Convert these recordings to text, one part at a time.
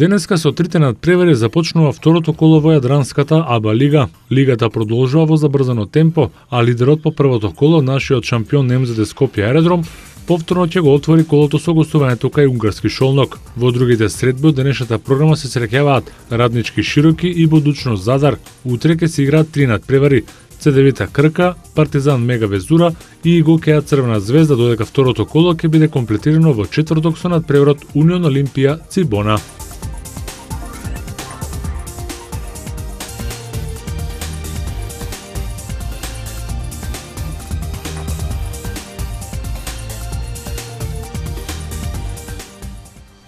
Денеска со трите надпревари започнува второто коло во Јадранската АБА лига. Лигата продолжува во забрзано темпо, а лидерот по првото коло, нашиот шампион НМЗД Скопје Аеродром, повторно ќе го отвори колото со гостувањето кај унгарски Шолнок. Во другите средби од денешната програма се среќаваат Раднички Широки и Будучност Задар. Утре ќе се играат три надпревари: ЦДВ Крка, Партизан Мега Везура и Гокеа Црвена звезда, додека второто коло ќе биде комплетирано во четврток со надпреварот Унион Олимпија Цибона.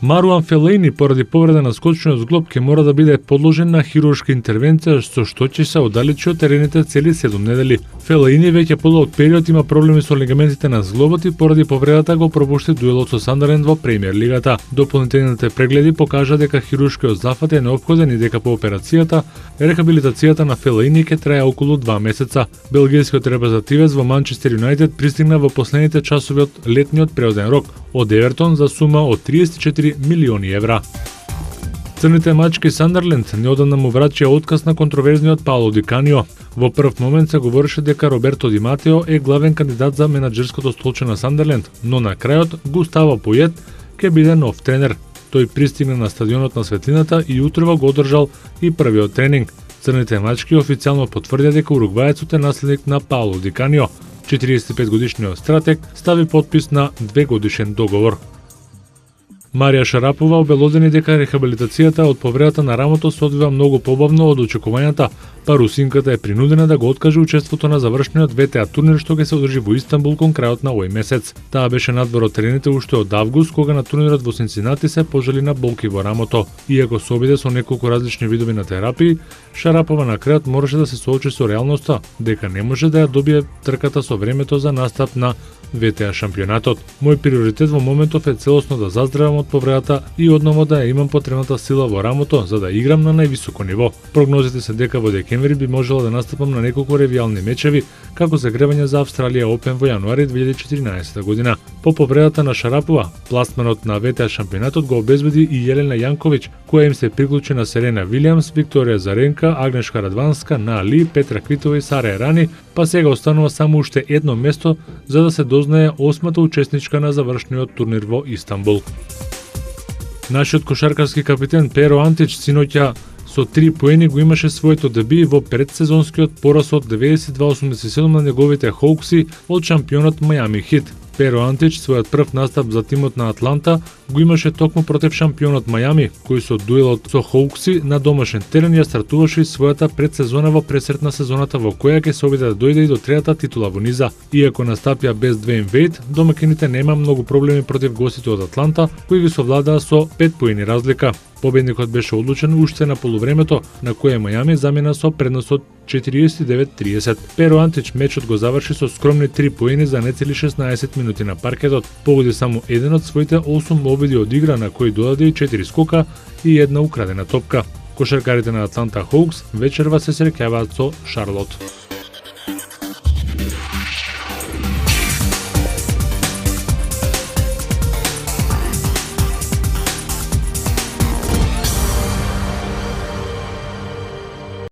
Маруан Фелаини поради повреда на скочниот зглоб ќе мора да биде подложен на хируршка интервенција, со што ќе се оддалечи од терените цели 7 недели. Фелаини веќе подолг период има проблеми со лигаментите на зглобот и поради повредата го пропушти дуелот со Сандерленд во премиер лигата. Дополнителните прегледи покажа дека хируршкиот зафат е неопходен и дека по операцијата рехабилитацијата на Фелаини ќе трае околу 2 месеца. Белгијскиот репрезентативец во Манчестер Юнајтед пристигна во последните часови од летниот преводен рок од Евертон за сума од 34 милиони евра. Црните мачки Сандерленд неодамна му врачија отказ на контроверзниот Пауло Ди Канио. Во прв момент се говореше дека Роберто Ди Матео е главен кандидат за менаџерското столче на Сандерленд, но на крајот Густаво Поет ќе биде нов тренер. Тој пристигна на стадионот на Светлината и утрово го одржал и првиот тренинг. Црните мачки официјално потврдија дека уругваецот е наследник на Пауло Ди Канио. 45-годишниот стратег стави подпис на 2-годишен договор. Марија Шарапова обелодени дека рехабилитацијата од повредата на рамото се одвива многу побавно од очекувањата, па русинката е принудена да го откаже учеството на завршниот ВТА турнир што ќе се одржи во Истанбул кон крајот на овој месец. Таа беше надвор од терените уште од август, кога на турнирот во Синцинати се пожали на болки во рамото. Иако се обиде со неколку различни видови на терапии, Шарапова на крајот мораше да се соочи со реалноста дека не може да ја добие трката со времето за настап на ВТА шампионатот. Мој приоритет во моментов е целосно да заздравам од повредата и одново да ја имам потребната сила во рамото за да играм на највисоко ниво. Прогнозите се дека во декември би можела да настапам на неколку ревијални мечеви, како загревање за Австралија Опен во јануари 2014 година. По повредата на Шарапова, пласманот на ВТА шампионатот го обезбеди и Јелена Јанковиќ, која им се приклучи на Серена Вилијамс, Викторија Заренка, Агнешка Радванска, Наали, Петра Квитова и Сара Ерани, па сега останува само уште едно место за да се дознае осмата учесничка на завршниот турнир во Истанбул. Нашиот кошаркарски капитен Перо Антич синоќа со 3 поени го имаше своето деби во предсезонскиот пораз од 92-87 на неговите Хоукси од шампионот Мајами Хит. Перо Антич својот прв настап за тимот на Атланта го имаше токму против шампионот Мајами, кој со дуелот со Хоукси на домашен терен ја стартуваше и својата предсезона во пресрет на сезоната во која ќе се обиде да дојде и до третата титула во низа. Иако настапија без Двеин Вейд, домакините нема многу проблеми против гостите од Атланта, кои ги совладаа со 5 поени разлика. Победникот беше одлучен уште на полувремето, на кое Мајами замена со предност од 49-30. Перо Антич мечот го заврши со скромни 3 поени за нецели 16 минути на паркетот. Погоди само еден од своите 8 обиди од игра, на кои додаде и 4 скока и една украдена топка. Кошаркарите на Атланта Хоукс вечерва се среќаваат со Шарлот.